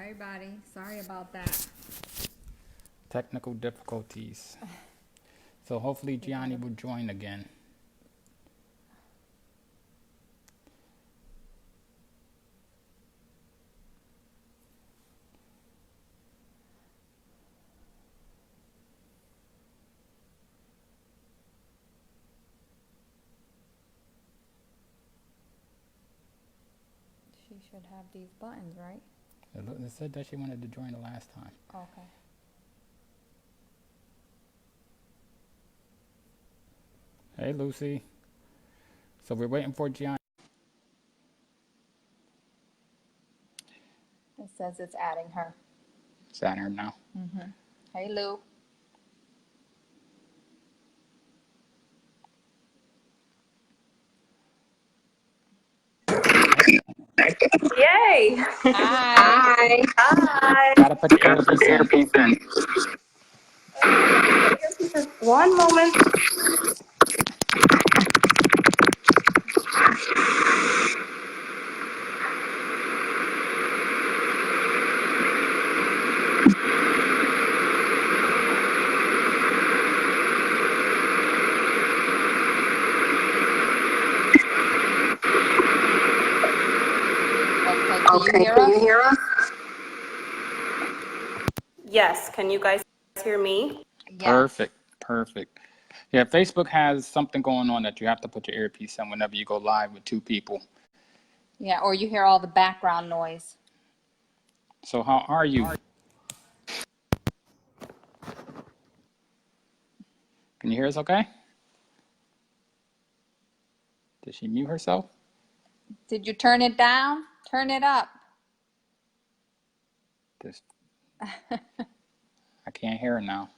everybody. Sorry about that. Technical difficulties. So hopefully Gyanni will join again. She should have these buttons, right? It said that she wanted to join the last time. Okay. Hey, Lucy. So we're waiting for Gyanni. It says it's adding her. It's at her now. Mm-hmm. Hey, Lou. Yay! Hi. Hi. Gotta put your earpiece in. One moment. Okay, can you hear us? Yes, can you guys hear me? Yes. Perfect. Yeah, Facebook has something going on that you have to put your earpiece in whenever you go live with two people. Yeah, or you hear all the background noise. So how are you? Can you hear us okay? Did she mute herself? Did you turn it down? Turn it up. I can't hear her now.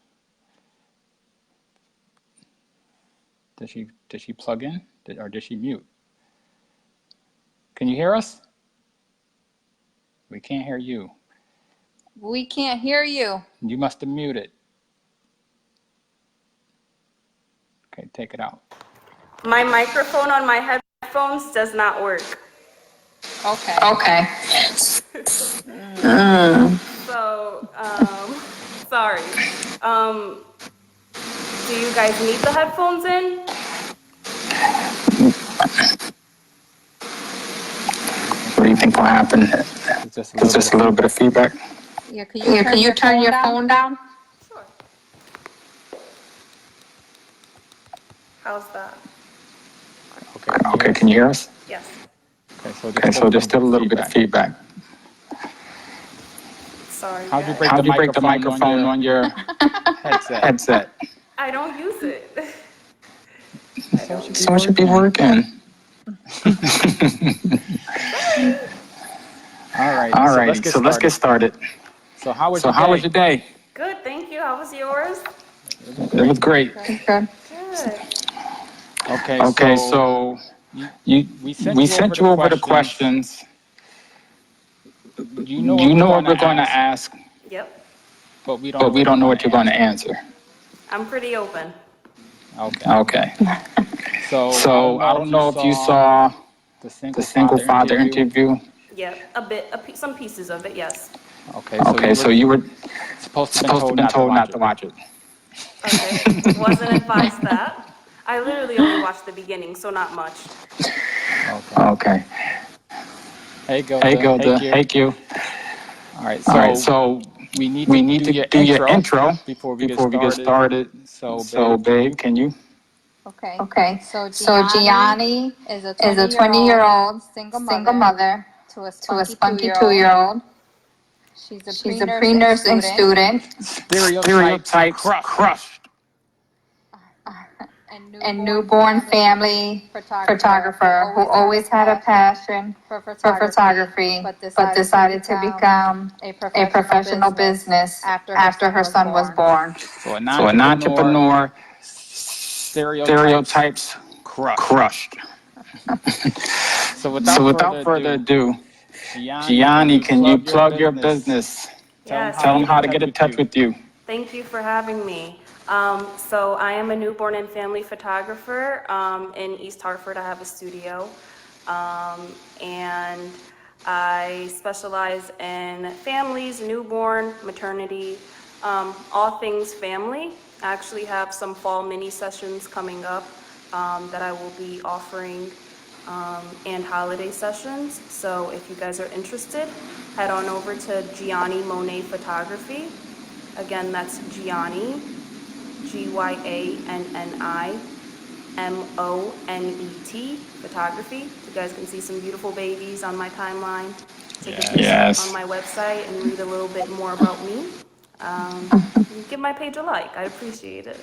Did she plug in? Or did she mute? Can you hear us? We can't hear you. We can't hear you. You must have muted. Okay, take it out. My microphone on my headphones does not work. Okay. So, sorry. Do you guys need the headphones in? What do you think will happen? It's just a little bit of feedback. Yeah, can you turn your phone down? Sure. How's that? Okay, can you hear us? Yes. Okay, so there's still a little bit of feedback. Sorry, How'd you guys. break the microphone on your headset? I don't use it. So it should be working. All right, so let's get started. So how was your day? Good, thank you. How was yours? It was great. Good. Good. Okay, so we sent you over the questions. You know what we're going to ask, Yep. but we don't know what you're going to answer. I'm pretty open. Okay. So I don't know if you saw the single father interview. Yep, some pieces of it, yes. Okay, so you were supposed to have been told not to watch it. Okay, wasn't advised that. I literally only watched the beginning, so not much. Okay. Hey, Gilda. Thank you. All right, so we need to do your intro before we get started. So, babe, can you? Okay. So Gyanni is a 20-year-old single mother to a spunky 2-year-old. She's a pre-nursing student. Stereotypes crushed. And newborn family photographer who always had a passion for photography, but decided to become a professional business after her son was born. So an entrepreneur, stereotypes crushed. So without further ado, Gyanni, can you plug your business? Yes. Tell them how to get in touch with you. Thank you for having me. So I am a newborn and family photographer in East Hartford. I have a studio, and I specialize in families, newborn, maternity, all things family. I actually have some fall mini sessions coming up that I will be offering, and holiday sessions. So if you guys are interested, head on over to Gyanni Monet Photography. Again, that's Gyanni, GYANNI Photography. You guys can see some beautiful babies on my timeline. Take a visit on my website and read a little bit more about me. Give my page a like. I appreciate it.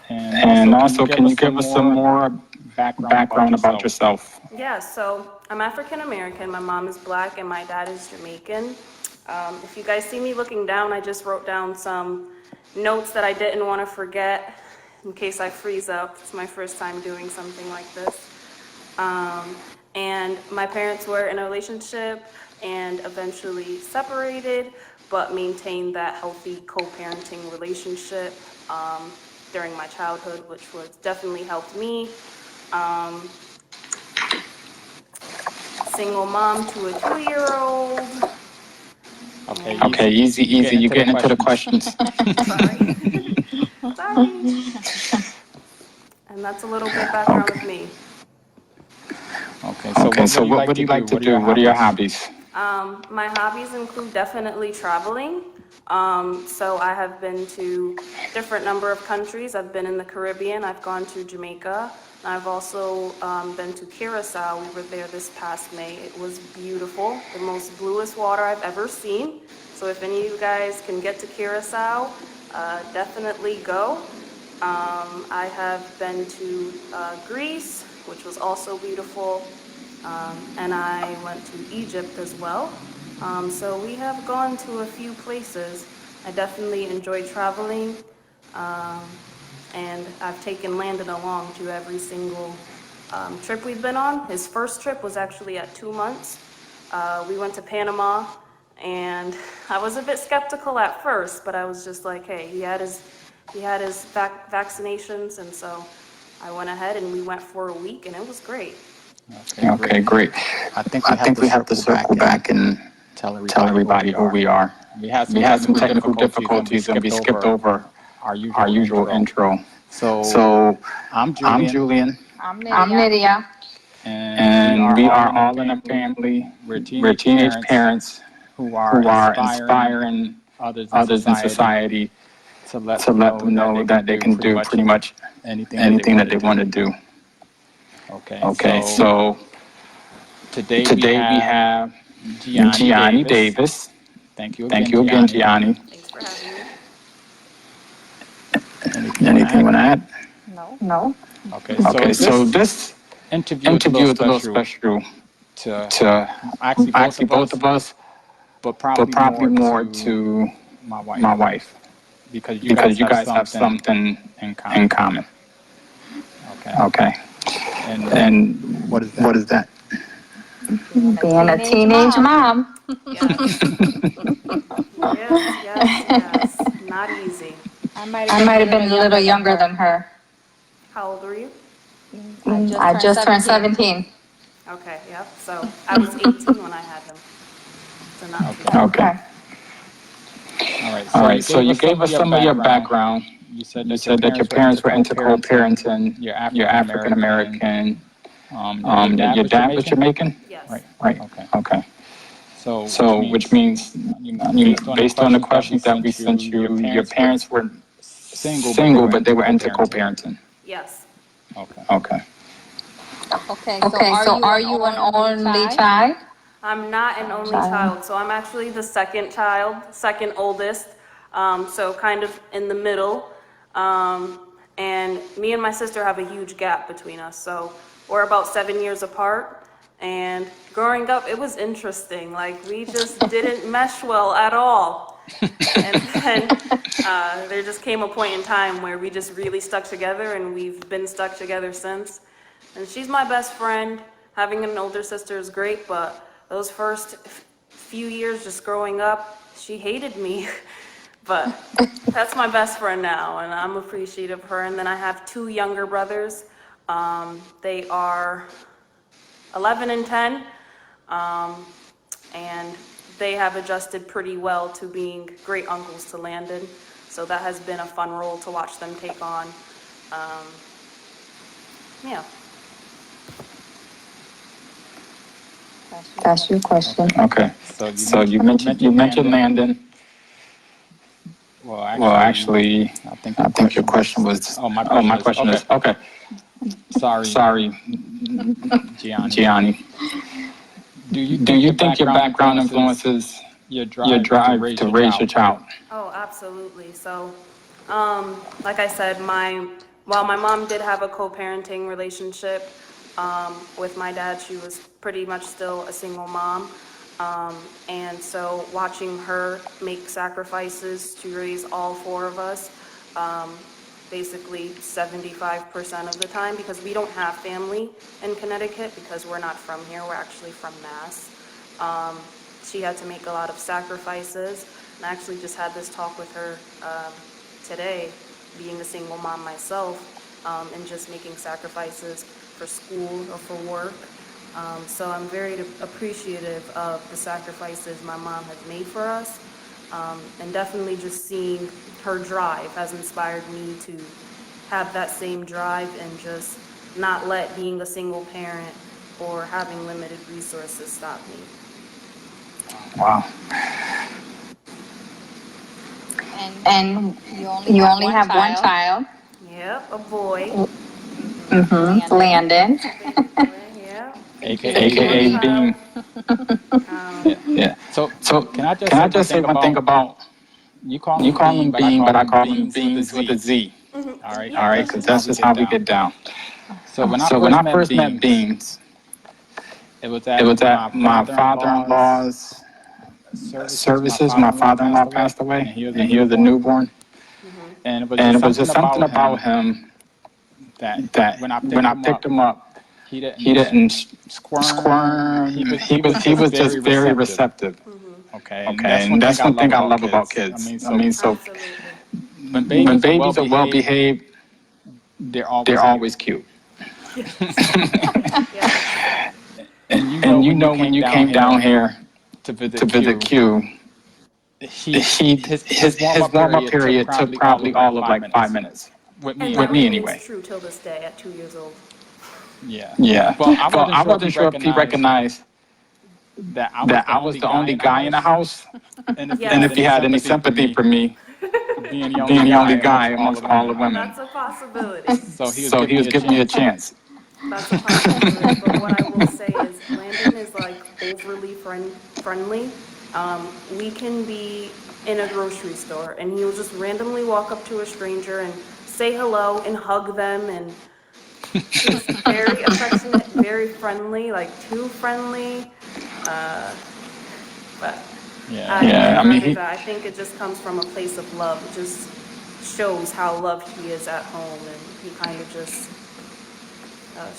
And also, can you give us some more background about yourself? Yeah, so I'm African American. My mom is Black and my dad is Jamaican. If you guys see me looking down, I just wrote down some notes that I didn't want to forget in case I freeze up. It's my first time doing something like this. And my parents were in a relationship and eventually separated, but maintained that healthy co-parenting relationship during my childhood, which was definitely helped me. Single mom to a 2-year-old. Okay, easy. You're getting into the questions. Sorry. And that's a little bit background of me. Okay, so what do you like to do? What are your hobbies? My hobbies include definitely traveling. So I have been to different number of countries. I've been in the Caribbean. I've gone to Jamaica. I've also been to Curacao. We were there this past May. It was beautiful, the most bluest water I've ever seen. So if any of you guys can get to Curacao, definitely go. I have been to Greece, which was also beautiful, and I went to Egypt as well. So we have gone to a few places. I definitely enjoy traveling. And I've taken Landon along to every single trip we've been on. His first trip was actually at 2 months. We went to Panama, and I was a bit skeptical at first, but I was just like, hey, he had his vaccinations, and so I went ahead and we went for a week, and it was great. Okay, great. I think we have to circle back and tell everybody who we are. We had some technical difficulties and we skipped over our usual intro. So I'm Julian. I'm Nydia. And we are all in a family. We're teenage parents who are inspiring others in society to let them know that they can do pretty much anything that they want to do. Okay, so today we have Gyanni Davis. Thank you again, Gyanni. Thanks for having me. Anything you want to add? No. Okay, so this interview is a little special to actually both of us, but probably more to my wife, because you guys have something in common. Okay. And what is that? Being a teenage mom. Yes. Not easy. I might have been a little younger than her. How old were you? I just turned 17. Okay, yep. So I was 18 when I had him. So not too bad. Okay. All right. So you gave us some of your background. You said that your parents were into co-parenting. You're African American. Your dad was Jamaican? Yes. Right. Okay. So which means, based on the questions that we sent you, your parents were single, but they were into co-parenting. Yes. Okay. Okay, so are you an only child? I'm not an only child, so I'm actually the second oldest, so kind of in the middle. And me and my sister have a huge gap between us, so we're about 7 years apart. And growing up, it was interesting. Like, we just didn't mesh well at all. And then there just came a point in time where we just really stuck together, and we've been stuck together since. And she's my best friend. Having an older sister is great, but those first few years just growing up, she hated me. But that's my best friend now, and I'm appreciative of her. And then I have 2 younger brothers. They are 11 and 10. And they have adjusted pretty well to being great uncles to Landon. So that has been a fun role to watch them take on. Yeah. That's your question. Okay. So you mentioned Landon. Well, actually, I think your question was. Oh, my question is okay. Sorry, Gyanni. Do you think your background influences your drive to raise your child? Oh, absolutely. So, like I said, while my mom did have a co-parenting relationship with my dad, she was pretty much still a single mom. And so watching her make sacrifices to raise all four of us, basically 75% of the time, because we don't have family in Connecticut because we're not from here, we're actually from Mass. She had to make a lot of sacrifices, and I actually just had this talk with her today, being a single mom myself, and just making sacrifices for school or for work. So I'm very appreciative of the sacrifices my mom has made for us, and definitely just seeing her drive has inspired me to have that same drive and just not let being a single parent or having limited resources stop me. Wow. And you only have one child. Yep, a boy. Mm-hmm. Landon. Yeah. AKA Bean. Yeah. So can I just say one thing about you call him Bean, but I call him Beans with a Z. All right, because that's just how we get down. So when I first met Beans, it was at my father-in-law's services. My father-in-law passed away, and he was a newborn. And it was just something about him that when I picked him up, he didn't squirm. He was just very receptive. Okay, and that's one thing I love about kids. I mean, so when babies are well behaved, they're always cute. And you know when you came down here to visit Q, his warm up period took probably all of like 5 minutes. With me anyway. It's true till this day at 2 years old. Yeah. Well, I wasn't sure if he recognized that I was the only guy in the house, and if he had any sympathy for me, being the only guy amongst all the women. That's a possibility. So he was giving me a chance. That's a possibility. But what I will say is Landon is like overly friendly. We can be in a grocery store and he'll just randomly walk up to a stranger and say hello and hug them, and he's very affectionate, very friendly, like too friendly. But I mean, I think it just comes from a place of love. It just shows how loved he is at home, and he kind of just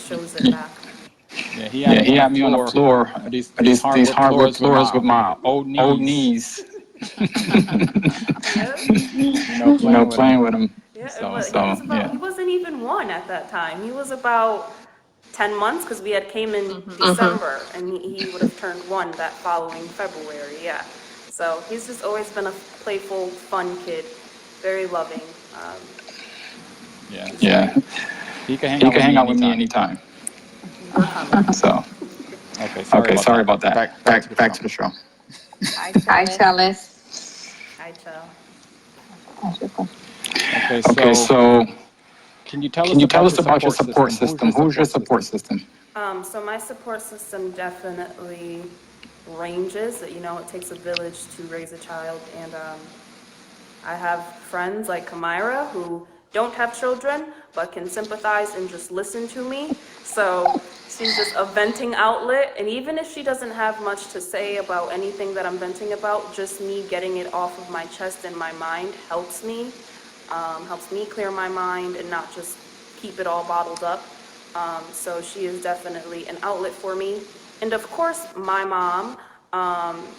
shows it back. Yeah, he had me on the floor, these hardwood floors with my old knees. Playing with him. He wasn't even one at that time. He was about 10 months because we had came in December, and he would have turned 1 that following February. Yeah. So he's just always been a playful, fun kid, very loving. Yeah. He can hang out with me anytime. So. Okay, sorry about that. Back to the show. Hi, Chalice. Hi, Chell. Okay, so can you tell us about your support system? Who's your support system? So my support system definitely ranges. You know, it takes a village to raise a child, and I have friends like Kamira who don't have children but can sympathize and just listen to me. So she's just a venting outlet, and even if she doesn't have much to say about anything that I'm venting about, just me getting it off of my chest and my mind helps me clear my mind and not just keep it all bottled up. So she is definitely an outlet for me. And of course, my mom.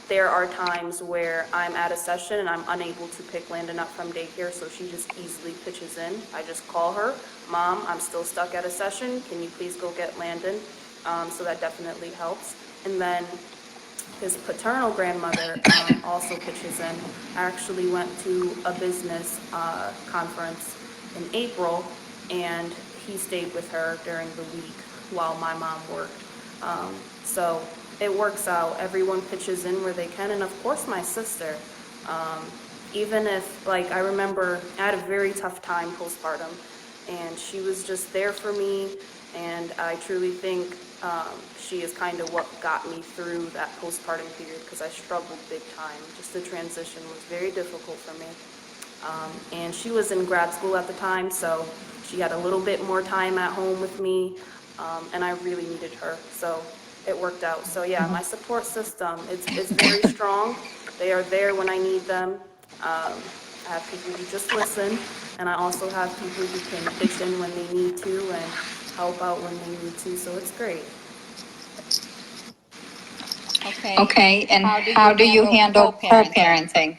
There are times where I'm at a session and I'm unable to pick Landon up from daycare, so she just easily pitches in. I just call her, Mom, I'm still stuck at a session. Can you please go get Landon? so that definitely helps. And then his paternal grandmother also pitches in. I actually went to a business conference in April, and he stayed with her during the week while my mom worked. So it works out. Everyone pitches in where they can, and of course my sister. Even if, like, I remember I had a very tough time postpartum, and she was just there for me, and I truly think she is kind of what got me through that postpartum period, because I struggled big time. Just the transition was very difficult for me. And she was in grad school at the time, so she had a little bit more time at home with me, and I really needed her, so it worked out. So yeah, my support system, it's very strong. They are there when I need them. I have people who just listen, and I also have people who can pitch in when they need to and help out when they need to, so it's great. Okay, and how do you handle co-parenting?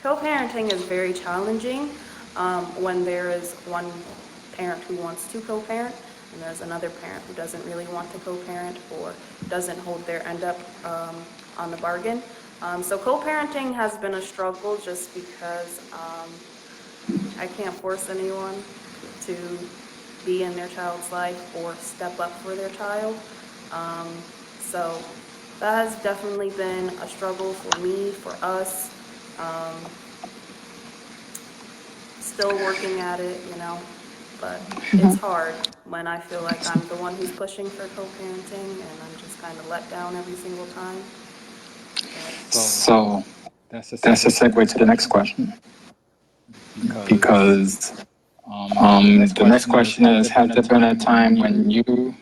Co-parenting is very challenging when there is one parent who wants to co-parent and there's another parent who doesn't really want to co-parent or doesn't hold their end up on the bargain. So co-parenting has been a struggle just because I can't force anyone to be in their child's life or step up for their child. So that has definitely been a struggle for me, for us. Still working at it, but it's hard when I feel like I'm the one who's pushing for co-parenting and I'm just kind of let down every single time. So that's a segue to the next question. Because the next question is, has there been a time when you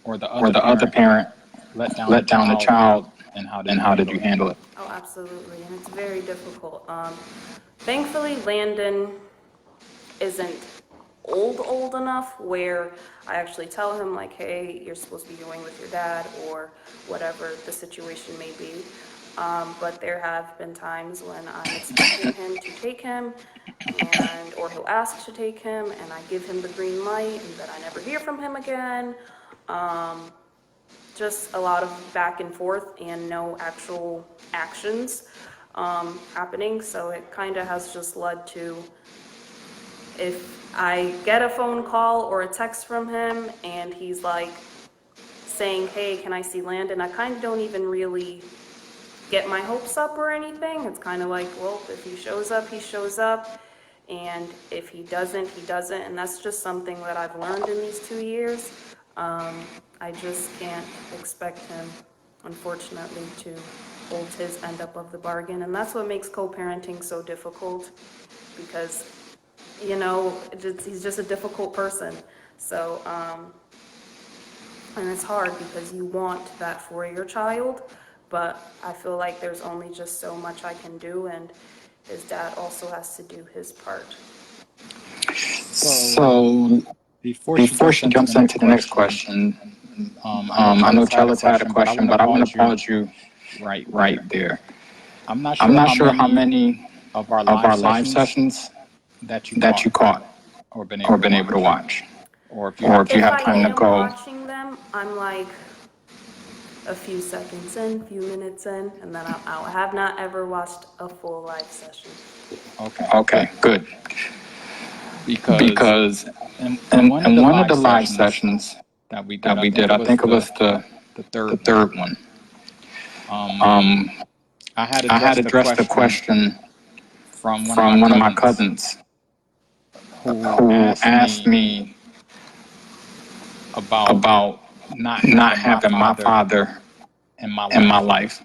or the other parent let down the child, and how did you handle it? Oh, absolutely, and it's very difficult. Thankfully, Landon isn't old enough where I actually tell him, like, hey, you're supposed to be going with your dad, or whatever the situation may be. But there have been times when I'm expecting him to take him, or he'll ask to take him, and I give him the green light, and then I never hear from him again. Just a lot of back and forth and no actual actions happening. So it kind of has just led to, if I get a phone call or a text from him and he's like saying, hey, can I see Landon? I kind of don't even really get my hopes up or anything. It's kind of like, well, if he shows up, he shows up. And if he doesn't, he doesn't. And that's just something that I've learned in these 2 years. I just can't expect him, unfortunately, to hold his end up of the bargain. And that's what makes co-parenting so difficult, because, he's just a difficult person. So, and it's hard because you want that for your child, but I feel like there's only just so much I can do, and his dad also has to do his part. So before she jumps into the next question, I know Charlotte's had a question, but I want to pause you right there. I'm not sure how many of our live sessions that you caught or been able to watch, or if you have time to go. Watching them, I'm like a few seconds in, a few minutes in, and then I'm out. I have not ever watched a full live session. Okay, good. Because in one of the live sessions that we did, I think it was the third one. I had addressed the question from one of my cousins who asked me about not having my father in my life.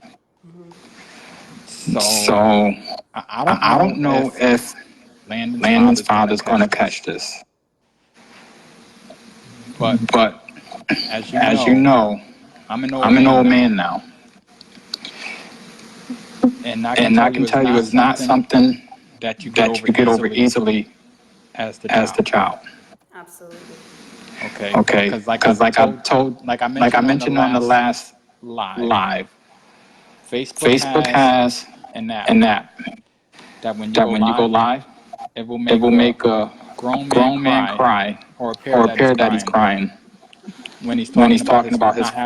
So I don't know if Landon's father's going to catch this. But as you know, I'm an old man now. And I can tell you it's not something that you get over easily as the child. Absolutely. Okay. Because like I mentioned on the last live, Facebook has an app that when you go live, it will make a grown man cry or a pair that is crying. when he's talking about his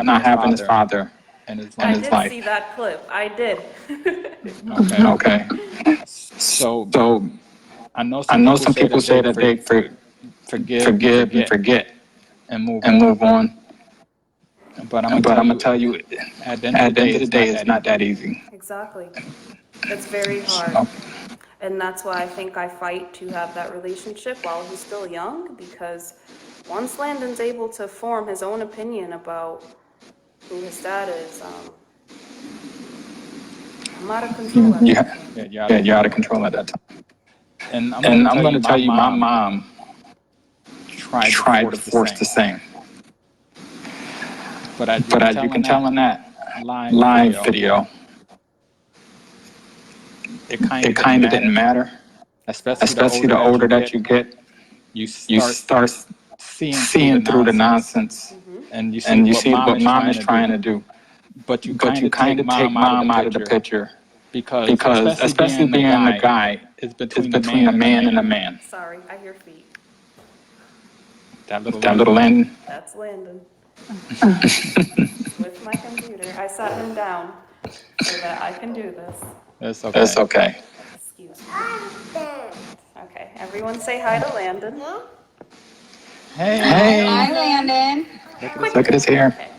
not having his father in his I life. did see that clip. I did. Okay. Okay. So So I know I some know people some say people that say they that they forgive and forgive and forget and move and move on. on. But I'm gonna But tell I'm gonna you, tell you, at the end of the at the day, end of the it's day, not it's that not easy. that easy. Exactly. It's very hard. So, And that's why I think I fight to have that relationship while he's still young, because once Landon's able to form his own opinion about who his dad is, I'm out of control at that point. Yeah, you're out of control at that time. And I'm And gonna I'm tell going you, to my tell you, my mom mom tried to tried to force force the the same. same. But as you But can as tell you in can tell in that that live live video, video, it kind it of didn't kind of didn't matter. matter, Especially the especially older the that you older that get, you get. you You start start seeing through the seeing through the nonsense, nonsense and you see and you what see mom what is mom trying is to do. trying to do. But you But kind you of take kind of take mom out of the mom out of the picture picture because because, especially being the being the guy, guy, is is between the between man a and the man and a man. man. Sorry, I hear feet. That little That little Landon. Landon. That's Landon. With my computer. I sat him down so that I can do this. It's okay. It's okay. Excuse me. Okay, everyone say hi to Landon. Hey, Hey, Hi, Landon. look at his hair. Okay,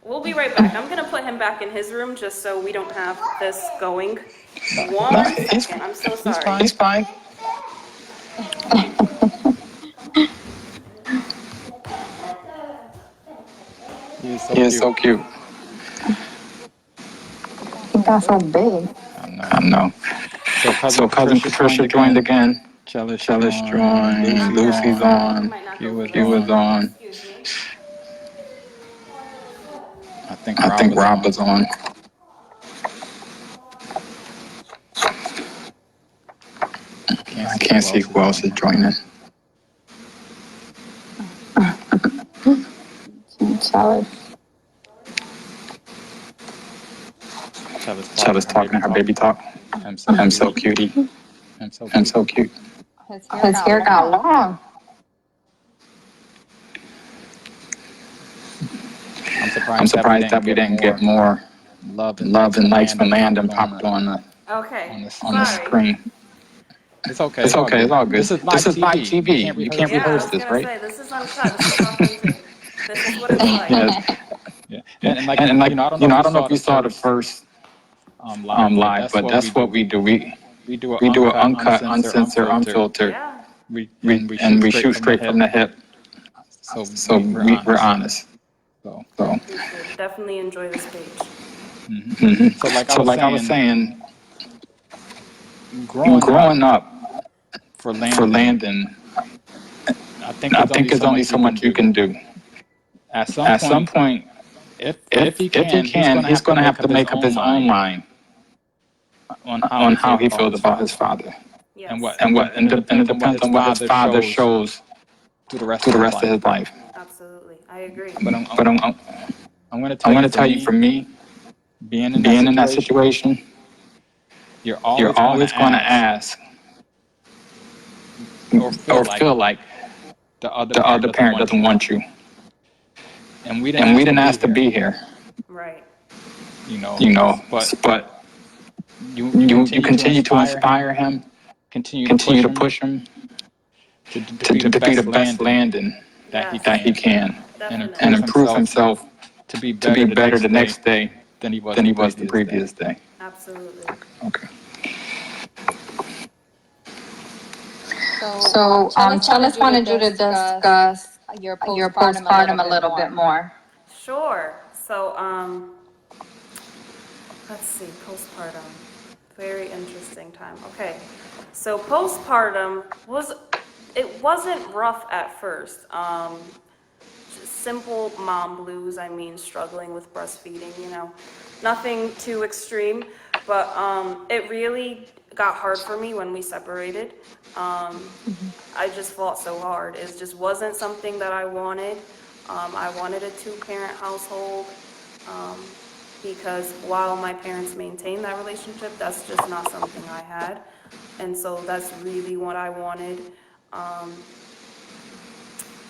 we'll be right back. I'm gonna put him back in his room just so we don't have this going. One second, I'm so sorry. He's fine. He is so He is cute. so cute. He got so big. I know. So So cousin cousin Patricia joined Patricia joined again. again. Chalice Chalice joined. joined. Lucy's Lucy's on. You on. might not Q go is for He this was one. on. on. Excuse me. I think I Rob think was Rob on. was on. Can't I see can't who see else is who else is joining. joining. Chalice. Chalice talking to her baby talk. I'm so I'm so cutie. cutie. I'm so I'm cute. so cute. His hair got long. I'm I'm surprised surprised that we didn't get more love and love likes and when likes when Landon Landon popped popped on the Okay, on the on the sorry. screen. It's okay. It's okay. It's all good. This is This live is live TV. You TV. can't You rehearse can't Yeah, I rehearse was this. this, gonna right? say, this is uncut, this is authentic. This is what it's like. Yes. Yeah. Yeah. And like And like I don't know if I you don't know saw if you the saw the first first live, live, but but that's that's what what we we do. do. We do an We do an uncut, uncut, uncensored, uncensored, unfiltered. unfiltered. Yeah, We shoot We straight shoot from the straight from hip. the hip. So So we're we're honest. honest. So So appreciate it. Definitely enjoy this page. so like so like I was saying, saying, growing growing up up for for Landon, Landon, I think I there's only think there's so only much so you can much you do. can do. At some At some point, point, if he if he can, he's can, going to he's have to going to make have up to his make up own his own mind mind on how on he how feels he about feels his about his father, father. and Yes, and it And it depends on what depends his on what his father father shows shows through the rest through of the his rest of life. his life. absolutely. I agree. But But I'm going to I'm tell going you, to for tell you, for me, me, being in that being in that situation, situation, you're you're always going always to going to ask ask or feel like feel like the other the parent other doesn't parent want doesn't you. want you. And we didn't And we ask to didn't be ask to here, be here, Right. you know, but but you you continue to continue to inspire him, inspire him, continue to continue push to him push him to be the to be the best best Landon Landon that he Yes, that he can, can and definitely. and improve improve himself himself to be to be better the better the next day next day than he was than the he was the previous day. previous day. Absolutely. Okay. So, Chalice wanted you to discuss your postpartum a little bit more. Sure. So, let's see, postpartum. Very interesting time. Okay. So postpartum it wasn't rough at first. Just simple mom blues, I mean, struggling with breastfeeding, nothing too extreme, but it really got hard for me when we separated. I just fought so hard. It just wasn't something that I wanted. I wanted a two-parent household because while my parents maintained that relationship, that's just not something I had. And so that's really what I wanted.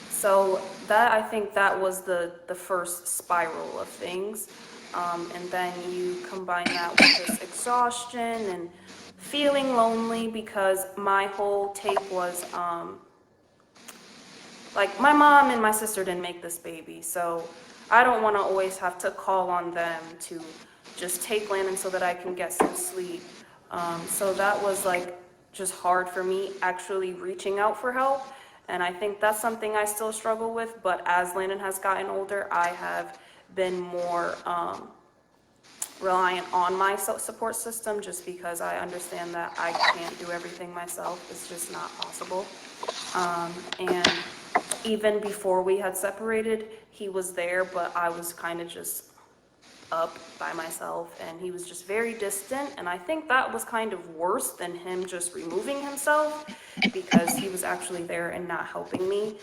So I think that was the first spiral of things. And then you combine that with this exhaustion and feeling lonely, because my whole take was, like, my mom and my sister didn't make this baby, so I don't want to always have to call on them to just take Landon so that I can get some sleep. So that was like just hard for me actually reaching out for help. And I think that's something I still struggle with, but as Landon has gotten older, I have been more reliant on my support system, just because I understand that I can't do everything myself. It's just not possible. And even before we had separated, he was there, but I was kind of just up by myself, and he was just very distant. And I think that was kind of worse than him just removing himself, because he was actually there and not helping me.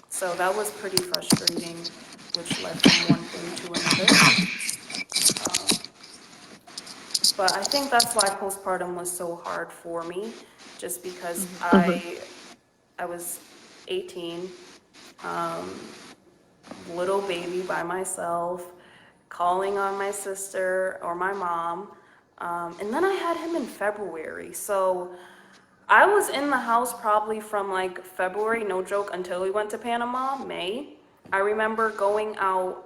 So that was pretty frustrating, which led from one thing to another. But I think that's why postpartum was so hard for me, just because I was 18, little baby by myself, calling on my sister or my mom. And then I had him in February. So I was in the house probably from like February, no joke, until we went to Panama, May. I remember going out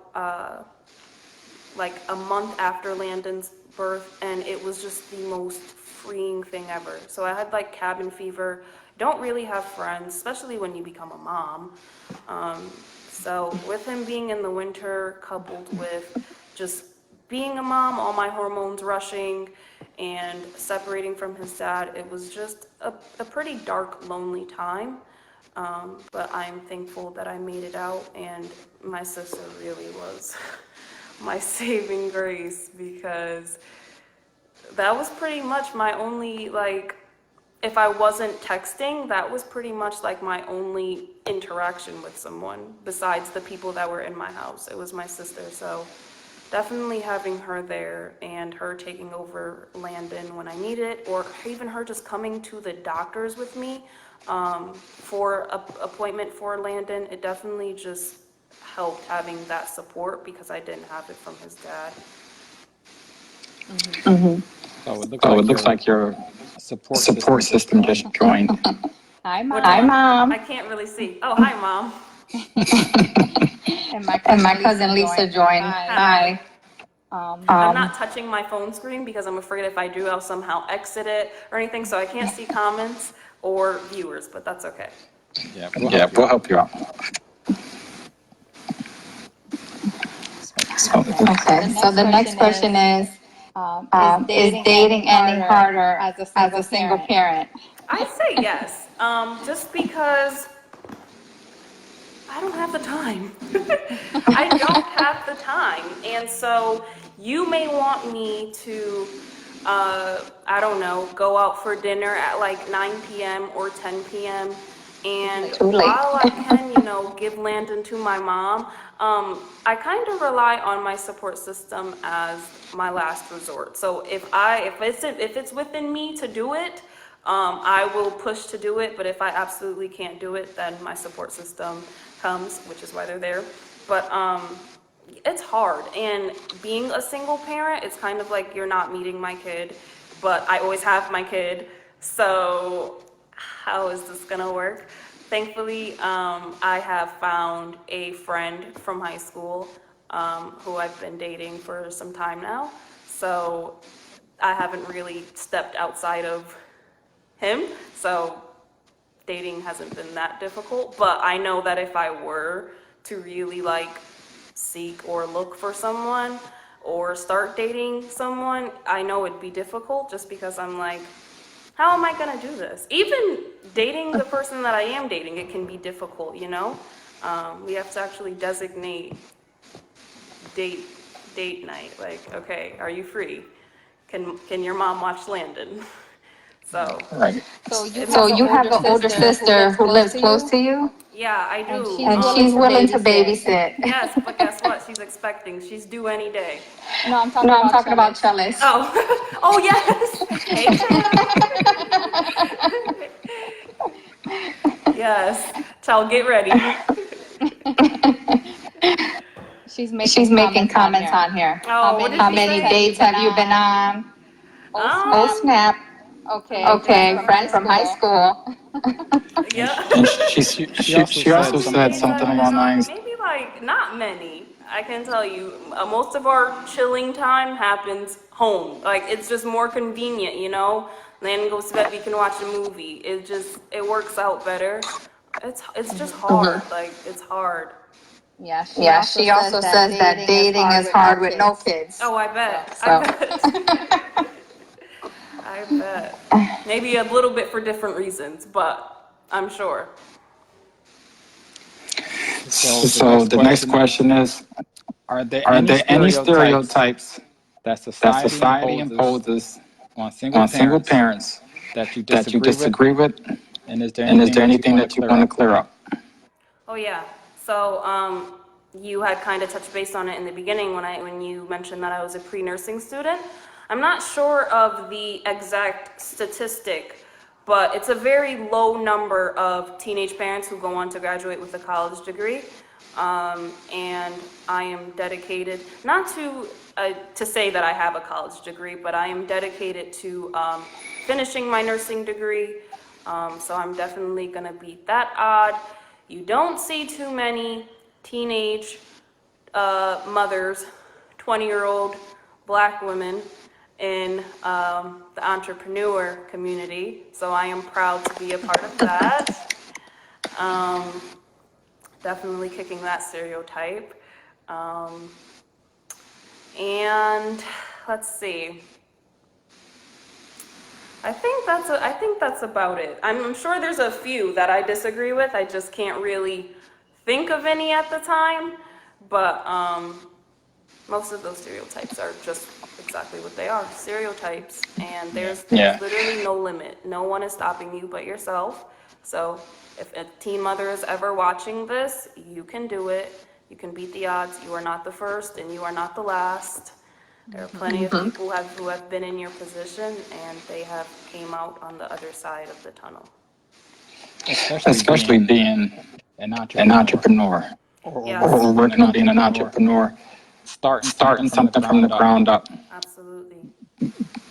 like a month after Landon's birth, and it was just the most freeing thing ever. So I had like cabin fever. Don't really have friends, especially when you become a mom. So with him being in the winter, coupled with just being a mom, all my hormones rushing, and separating from his dad, it was just a pretty dark, lonely time. But I'm thankful that I made it out, and my sister really was my saving grace, because that was pretty much my only, like, if I wasn't texting, that was pretty much like my only interaction with someone besides the people that were in my house. It was my sister. So definitely having her there, and her taking over Landon when I need it, or even her just coming to the doctors with me for an appointment for Landon. It definitely just helped having that support, because I didn't have it from his dad. So it looks like your support system just joined. Hi, Mom. Hi, Mom. I can't really see. Oh, hi, Mom. And my cousin Lisa joined. Hi. I'm not touching my phone screen because I'm afraid if I do, I'll somehow exit it or anything, so I can't see comments or viewers, but that's okay. Yeah, we'll help you out. Okay, so the next question is dating any harder as a single parent? I'd say yes, just because I don't have the time. I don't have the time. And so you may want me to, I don't know, go out for dinner at like 9 p.m. or 10 p.m. And while I can, give Landon to my mom, I kind of rely on my support system as my last resort. So if it's within me to do it, I will push to do it. But if I absolutely can't do it, then my support system comes, which is why they're there. But it's hard. And being a single parent, it's kind of like you're not meeting my kid, but I always have my kid. So how is this gonna work? Thankfully, I have found a friend from high school who I've been dating for some time now. So I haven't really stepped outside of him. So dating hasn't been that difficult. But I know that if I were to really seek or look for someone or start dating someone, I know it'd be difficult, just because I'm like, how am I gonna do this? Even dating the person that I am dating, it can be difficult, We have to actually designate date night. Like, okay, are you free? Can your mom watch Landon? So, Right. So you have an older sister who lives close to you? yeah, I do. And she's willing to babysit? Yes, but guess what? She's expecting. She's due any day. No, I'm No, I'm talking about Chellis. Oh, oh yes. Hey, Chell. Yes, Chell, get ready. She's making comments on here. Oh, what did How she many say? dates have you been on? Oh, snap. Okay, friend from high school. Yeah. And she also said something along the lines. Maybe like not many. I can tell you, most of our chilling time happens home. Like it's just more convenient, you know. Then goes to bed, we can watch a movie. It works out better. It's just hard. Like it's hard. Yeah, she also says that dating is hard with no kids. Oh, I bet. So. I bet. I bet. Maybe a little bit for different reasons, but I'm sure. So the next question is, are there any stereotypes that society imposes on single parents that you disagree with? And is there anything that you want to clear up? Oh yeah. So you had kind of touched base on it in the beginning when you mentioned that I was a pre-nursing student. I'm not sure of the exact statistic, but it's a very low number of teenage parents who go on to graduate with a college degree. And I am dedicated, not to say that I have a college degree, but I am dedicated to finishing my nursing degree. So I'm definitely going to beat that odd. You don't see too many teenage mothers, 20-year-old black women in the entrepreneur community. So I am proud to be a part of that. Definitely kicking that stereotype. And let's see. I think that's about it. I'm sure there's a few that I disagree with. I just can't really think of any at the time. But most of those stereotypes are just exactly what they are, stereotypes. And there's literally no limit. No one is stopping you but yourself. So if a teen mother is ever watching this, you can do it. You can beat the odds. You are not the first and you are not the last. There are plenty of people who have been in your position and they have came out on the other side of the tunnel. Especially being an entrepreneur. Or working on being an entrepreneur. Starting something from the ground up. Absolutely.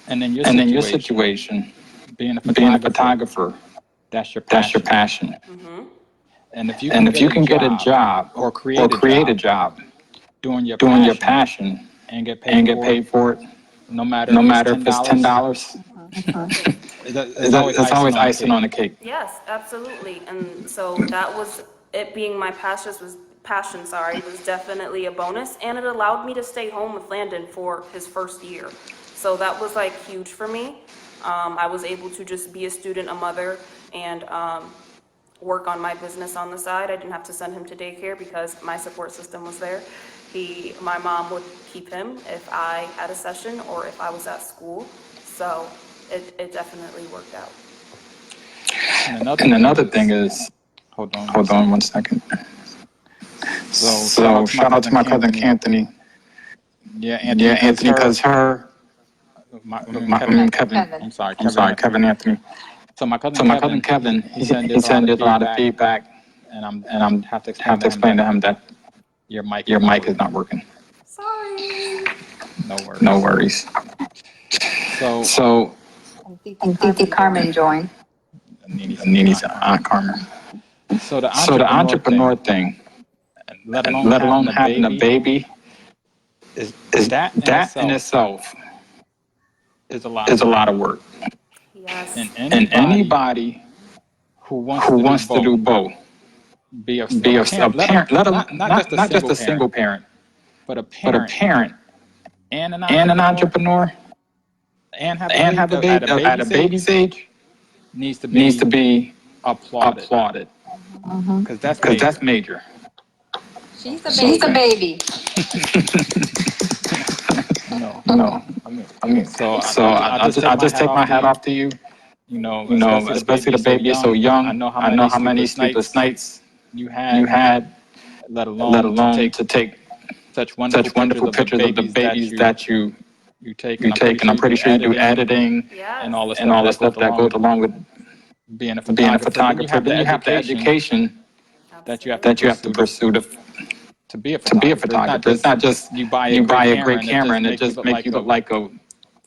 And then your situation, being a photographer, that's your passion. Mm-hmm. And if you can get a job or create a job doing your passion and get paid for it, no matter if it's $10, it's always icing on the cake. Yes, absolutely. And so that was it being my passion was definitely a bonus, and it allowed me to stay home with Landon for his first year. So that was like huge for me. I was able to just be a student, a mother, and work on my business on the side. I didn't have to send him to daycare because my support system was there. My mom would keep him if I had a session or if I was at school. So it definitely worked out. And another thing is, hold on 1 second. So shout out to my cousin Anthony. Yeah, Anthony, because Kevin. I'm sorry, Kevin Anthony. So my cousin Kevin, he sent a lot of feedback, and I'm have to explain to him that your mic is not working. Sorry. No worries. So Titi Carmen joined. Nini's Aunt Carmen. So the entrepreneur thing, let alone having a baby, is that in itself is a lot of work. Yes. And anybody who wants to do both, be a parent, not just a single parent, but a parent and an entrepreneur, and have a baby at a baby's age, needs to be applauded. Because that's major. She's a baby. No. I mean, so I just take my hat off to you. You know, especially the baby is so young. I know how many sleepless nights you had, let alone to take such wonderful pictures of the babies that you take. And I'm pretty sure you do editing and all the stuff that goes along with being a photographer. Then you have the education that you have to pursue to be a photographer. It's not just you buy a great camera and it just makes you look like a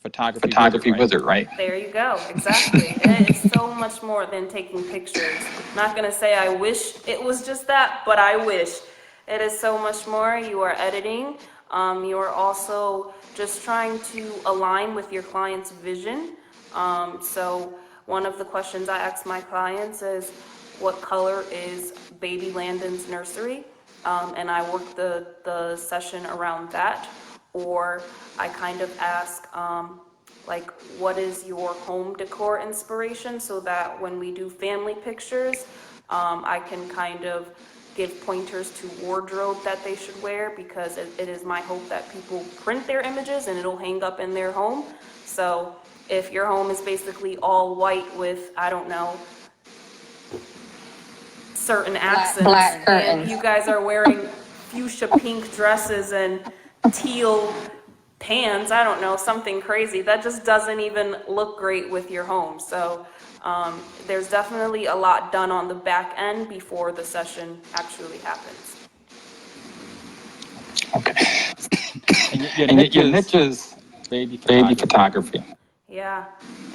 photography wizard, right? There you go, exactly. It's so much more than taking pictures. Not gonna say I wish it was just that, but I wish. It is so much more. You are editing. You are also just trying to align with your client's vision. So one of the questions I ask my clients is, what color is baby Landon's nursery? And I work the session around that. Or I kind of ask, like, what is your home decor inspiration, so that when we do family pictures, I can kind of give pointers to wardrobe that they should wear, because it is my hope that people print their images and it'll hang up in their home. So if your home is basically all white with, I don't know, certain accents, black and curtains. you guys are wearing fuchsia pink dresses and teal pants, I don't know, something crazy, that just doesn't even look great with your home. So there's definitely a lot done on the back end before the session actually happens. Okay. And your niche is baby photography. Yeah.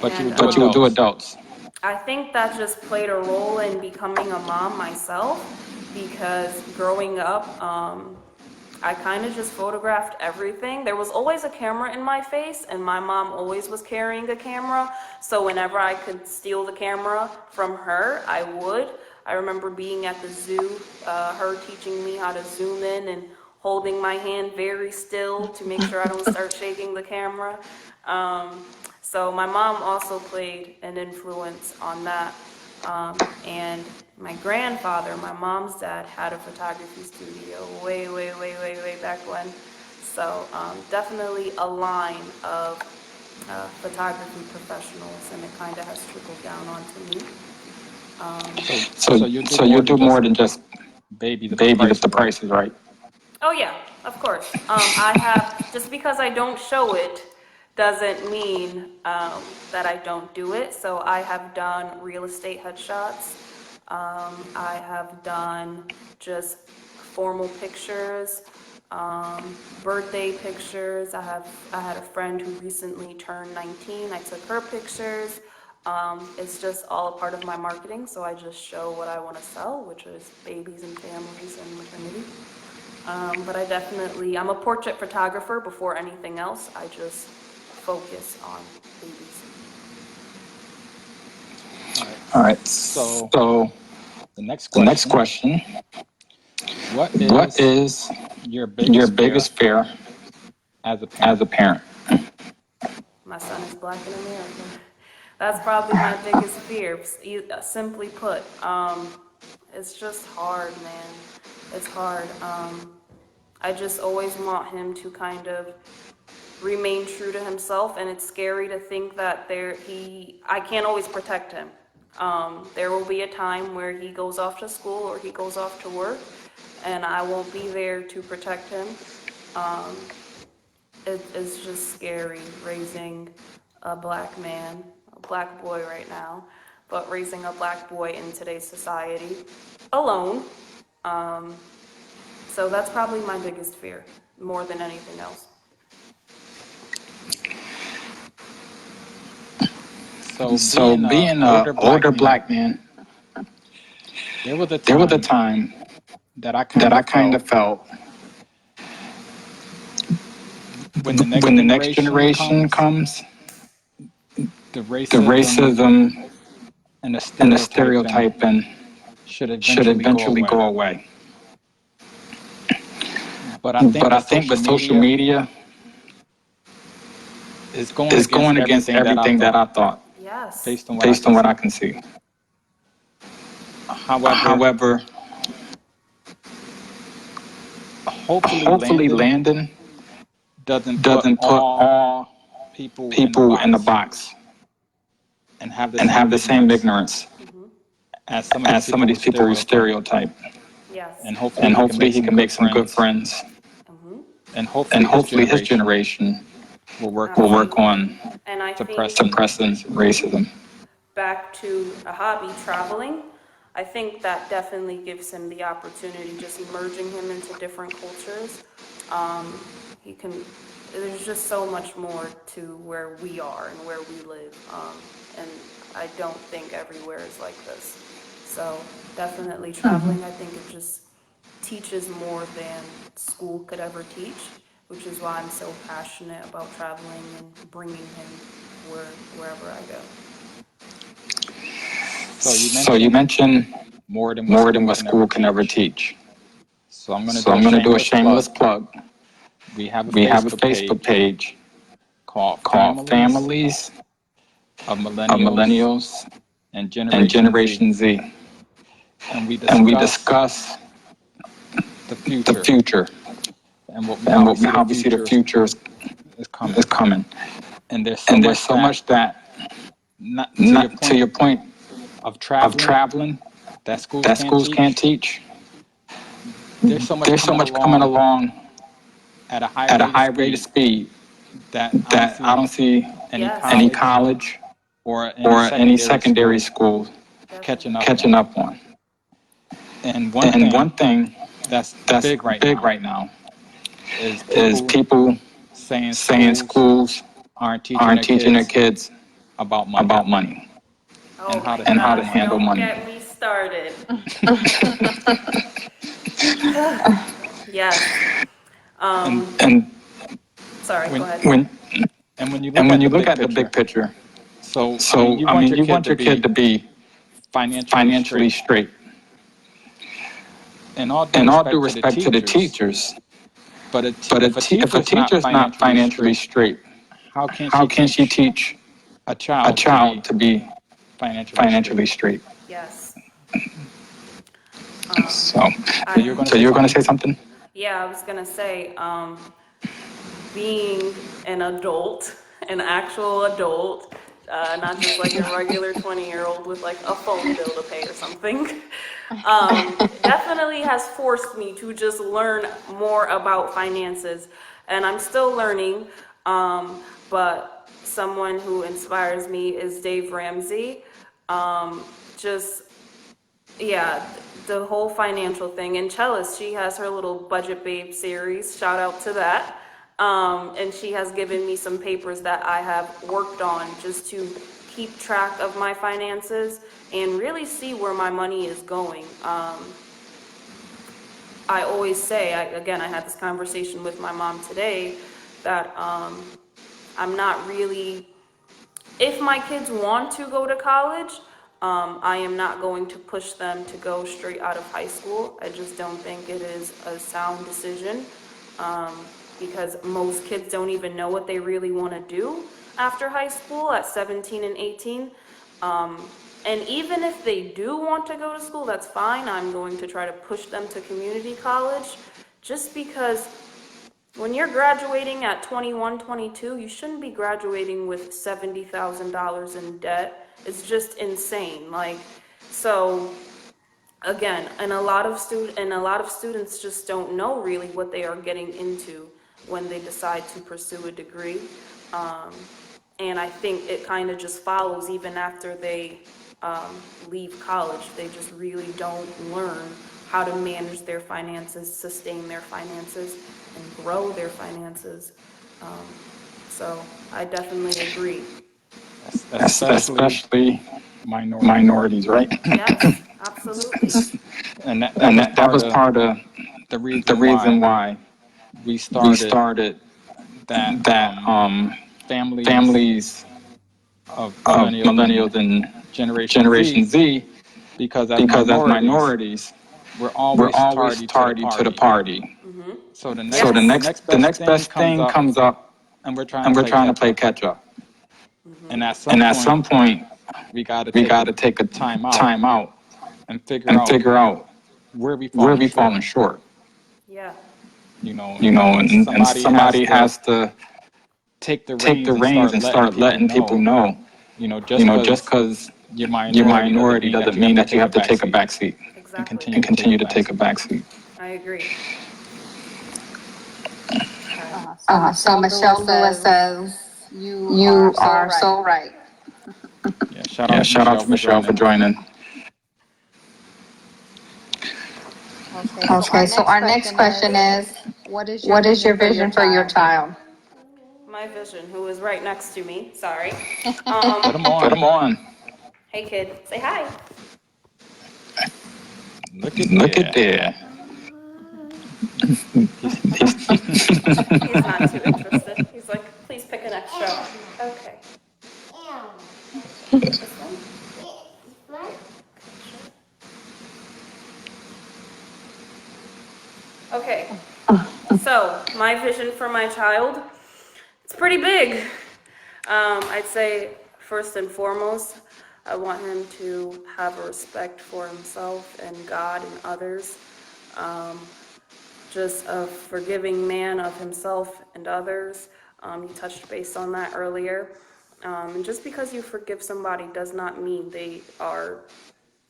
But and, you will do adults. I think that just played a role in becoming a mom myself, because growing up, I kind of just photographed everything. There was always a camera in my face, and my mom always was carrying a camera. So whenever I could steal the camera from her, I would. I remember being at the zoo, her teaching me how to zoom in and holding my hand very still to make sure I don't start shaking the camera. So my mom also played an influence on that. And my grandfather, my mom's dad, had a photography studio way back when. So definitely a line of photography professionals, and it kind of has trickled down onto me. So you do more than just baby if the price is right. Oh yeah, of course. I have, just because I don't show it doesn't mean that I don't do it. So I have done real estate headshots. I have done just formal pictures, birthday pictures. I had a friend who recently turned 19. I took her pictures. It's just all a part of my marketing. So I just show what I want to sell, which is babies and families and maternity. But I'm a portrait photographer before anything else. I just focus on babies. All right. So the next question. What is your biggest fear as a parent? My son is Black in America. That's probably my biggest fear. Simply put, it's just hard, man. It's hard. I just always want him to kind of remain true to himself, and it's scary to think that I can't always protect him. There will be a time where he goes off to school or he goes off to work, and I won't be there to protect him. It's just scary raising a black man, a black boy right now, but raising a black boy in today's society alone. So that's probably my biggest fear, more than anything else. So being an older black man, there was a time that I kind of felt when the next generation comes, the racism and the stereotyping should eventually go away. But I think with social media is going against everything that I thought. Yes. Based on what I can see. However, hopefully Landon doesn't put all people in the box and have the same ignorance as some of these people who stereotype. Yes. And hopefully he can make some good friends. And hopefully his generation will work on And I think suppressing racism. back to a hobby, traveling. I think that definitely gives him the opportunity, just merging him into different cultures. He can, there's just so much more to where we are and where we live. And I don't think everywhere is like this. So definitely traveling, I think it just teaches more than school could ever teach, which is why I'm so passionate about traveling and bringing him wherever I go. So you mentioned more than what school can ever teach. So I'm going to do a shameless plug. We have a Facebook page called Families of Millennials and Generation Z. And we discuss the future and how we see the future is coming. And there's so much that, not to your point of traveling that schools can't teach. There's so much coming along at a high rate of speed that I don't see any college or any secondary school catching up on. And one thing that's big right now is people saying schools aren't teaching their kids about money and how to handle money. Don't get me started. Yes. And Sorry, go ahead. when you look at the big picture, so I mean, you want your kid to be financially straight. And all due respect to the teachers, but if a teacher's not financially straight, how can she teach a child to be financially straight? Yes. So you're going to say something? Yeah, I was gonna say, being an adult, an actual adult, not just like a regular 20-year-old with like a phone bill to pay or something, definitely has forced me to just learn more about finances. And I'm still learning, but someone who inspires me is Dave Ramsey. Yeah, the whole financial thing. And Chellis, she has her little Budget Babe series, shout out to that. And she has given me some papers that I have worked on just to keep track of my finances and really see where my money is going. I always say, I had this conversation with my mom today, that I'm not really, if my kids want to go to college, I am not going to push them to go straight out of high school. I just don't think it is a sound decision, because most kids don't even know what they really want to do after high school at 17 and 18. And even if they do want to go to school, that's fine. I'm going to try to push them to community college, just because when you're graduating at 21, 22, you shouldn't be graduating with $70,000 in debt. It's just insane. Like, so again, and a lot of students just don't know really what they are getting into when they decide to pursue a degree. And I think it kind of just follows even after they leave college. They just really don't learn how to manage their finances, sustain their finances, and grow their finances. So I definitely agree. Especially minorities, right? Yes, absolutely. And that was part of the reason why we started that families of millennials and Generation Z, because as minorities, we're always tardy to the party. Mm-hmm. So the next best thing comes up, and we're trying to play catch up. Mm-hmm. And at some point, we got to take a time out and figure out where we falling short. Yeah. And somebody has to take the reins and start letting people know. Just because you're minority doesn't mean that you have to take a back seat. Exactly. And continue to take a back seat. I agree. So Michelle Lewis says, you are so right. Yeah, shout out to Michelle for joining. Okay, so our next question is, what is your vision for your child? My vision, who is right next to me, sorry. Put them Put them on. on. Hey kid, say hi. Look at Look at there. there. He's not too interested. He's like, please pick an extra. Okay. This one? Okay. So, my vision for my child, it's pretty big. I'd say, first and foremost, I want him to have a respect for himself and God and others. Just a forgiving man of himself and others. You touched base on that earlier. And just because you forgive somebody does not mean they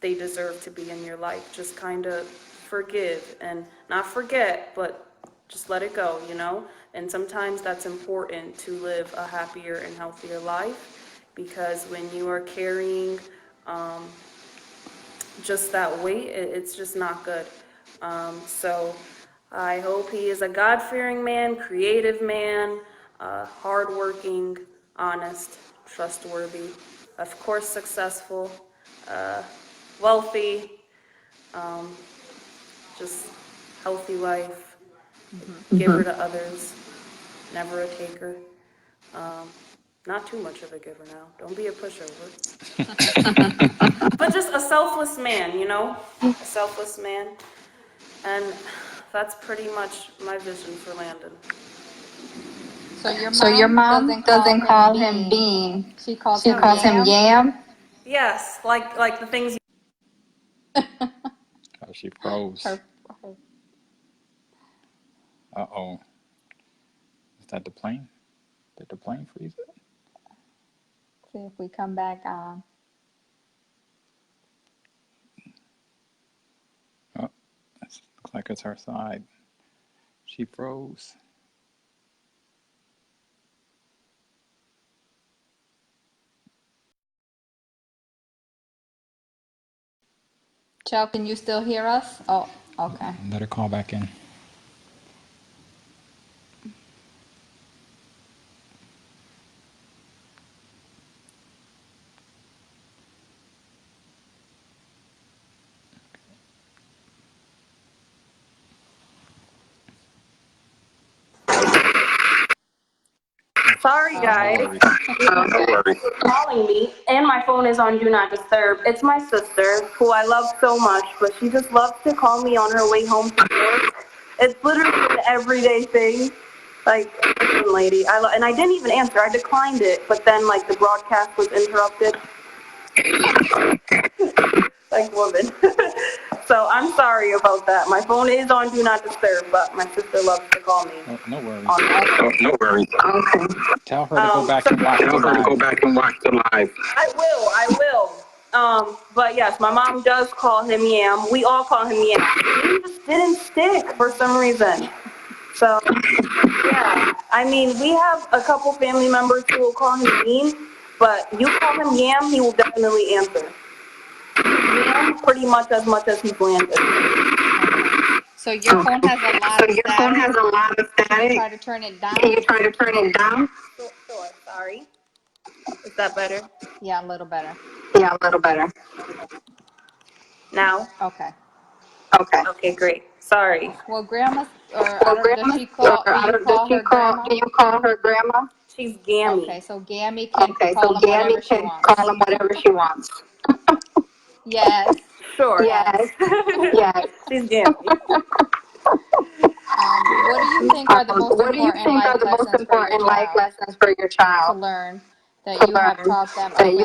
deserve to be in your life. Just kind of forgive and not forget, but just let it go, you know? And sometimes that's important to live a happier and healthier life, because when you are carrying just that weight, it's just not good. So I hope he is a God-fearing man, creative man, hardworking, honest, trustworthy, of course successful, wealthy, just healthy life, giver to others, never a taker. Not too much of a giver now. Don't be a pushover. But just a selfless man, you know? A selfless man. And that's pretty much my vision for Landon. So your mom doesn't call him Bean. She calls him Yam? Yes, like the things. Oh, she froze. Uh-oh. Is that the plane? Did the plane freeze it? See if we come back on. Oh, looks like it's her side. She froze. Chell, can you still hear us? Oh, okay. Let her call back in. Sorry, guys. No worries. Calling me, and my phone is on Do Not Disturb. It's my sister, who I love so much, but she just loves to call me on her way home from work. It's literally an everyday thing. Like, listen, lady, and I didn't even answer. I declined it, but then, like, the broadcast was interrupted. Like, woman. So I'm sorry about that. My phone is on Do Not Disturb, but my sister loves to call me. Oh, no worries. No worries. Okay. Tell her to go back and watch the live. Go back and watch the live. I will. But yes, my mom does call him Yam. We all call him Yam. He just didn't stick for some reason. So, yeah. I mean, we have a couple family members who will call him Bean, but you call him Yam, he will definitely answer. Yam pretty much as he's landed. So your phone has a lot of static. Your phone has a lot of static. Can you try to turn it down? Can you try to turn it down? Sure, sorry. Is that better? Yeah, a little better. Yeah, a little better. Now? Okay. Okay. Okay, great. Sorry. Well, grandma, does she call, do you call her grandma? Do you call her grandma? She's Gyanni. Okay, so Gammy can call him whatever she wants. Call him whatever she wants. Yes. Sure. Yes. Yes. She's Gyanni. What do you think are the most important life lessons for your child? To learn that you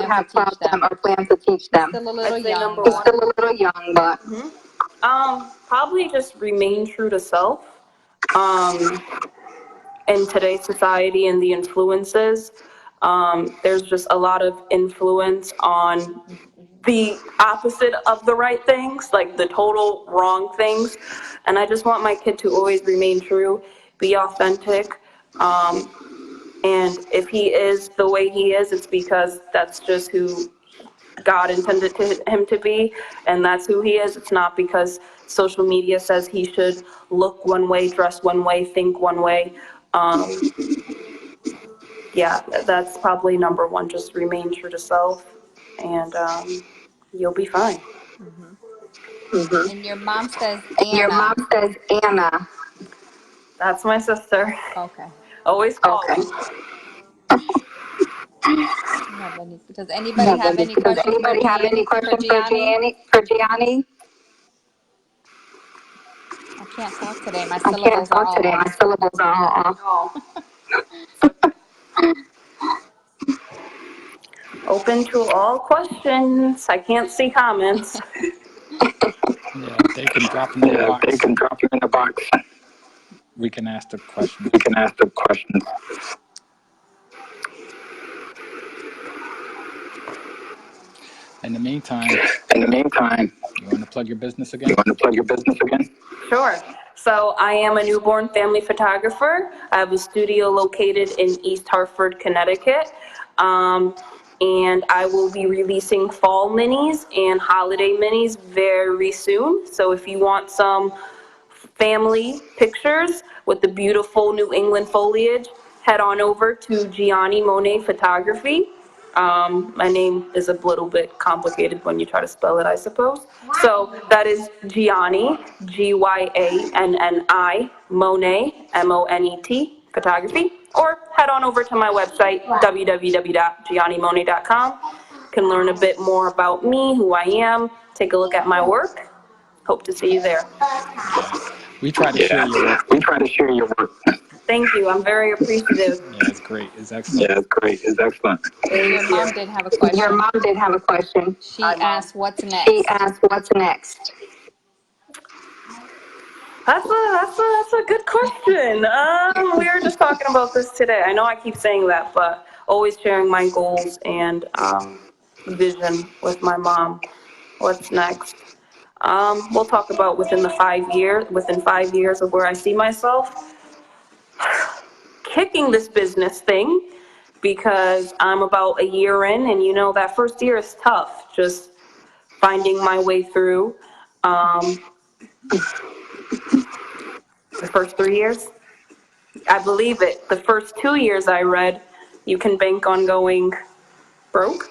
have taught them or plan to teach them. Still a little young. He's still a little young, but. Probably just remain true to self. In today's society and the influences, there's just a lot of influence on the opposite of the right things, like the total wrong things. And I just want my kid to always remain true, be authentic. And if he is the way he is, it's because that's just who God intended him to be, and that's who he is. It's not because social media says he should look one way, dress one way, think one way. Yeah, that's probably number one. Just remain true to self, and you'll be fine. And your mom says Your Anna. mom says Anna. That's my sister. Okay. Always call her. Does anybody have any Does questions for anybody have any Gyanni? questions for Gyanni? I can't talk today. My I can't syllables are talk all today. My off. syllables are all off. Open to all questions. I can't see comments. Yeah, they can drop them in the box. They can drop them in the box. We can ask the questions. We can ask the questions. In the meantime, you want to plug your business again? Sure. So I am a newborn family photographer. I have a studio located in East Hartford, Connecticut. And I will be releasing fall minis and holiday minis very soon. So if you want some family pictures with the beautiful New England foliage, head on over to Gyanni Monet Photography. My name is a little bit complicated when you try to spell it, I suppose. So that is Gyanni, Gyanni, Monet, Monet, photography. Or head on over to my website, www.giannimonet.com. You can learn a bit more about me, who I am, take a look at my work. Hope to see you there. We try to share your work. Thank you. I'm very appreciative. Yeah, it's great. It's excellent. Your mom did have a question. Your mom did have a question. She asked, "What's next?" She asked, "What's next?" That's a good question. We were just talking about this today. I know I keep saying that, but always sharing my goals and vision with my mom. What's next? We'll talk about within 5 years of where I see myself kicking this business thing, because I'm about a year in, and you know that first year is tough, just finding my way through. The first 3 years, I believe it. The first 2 years I read, you can bank on going broke.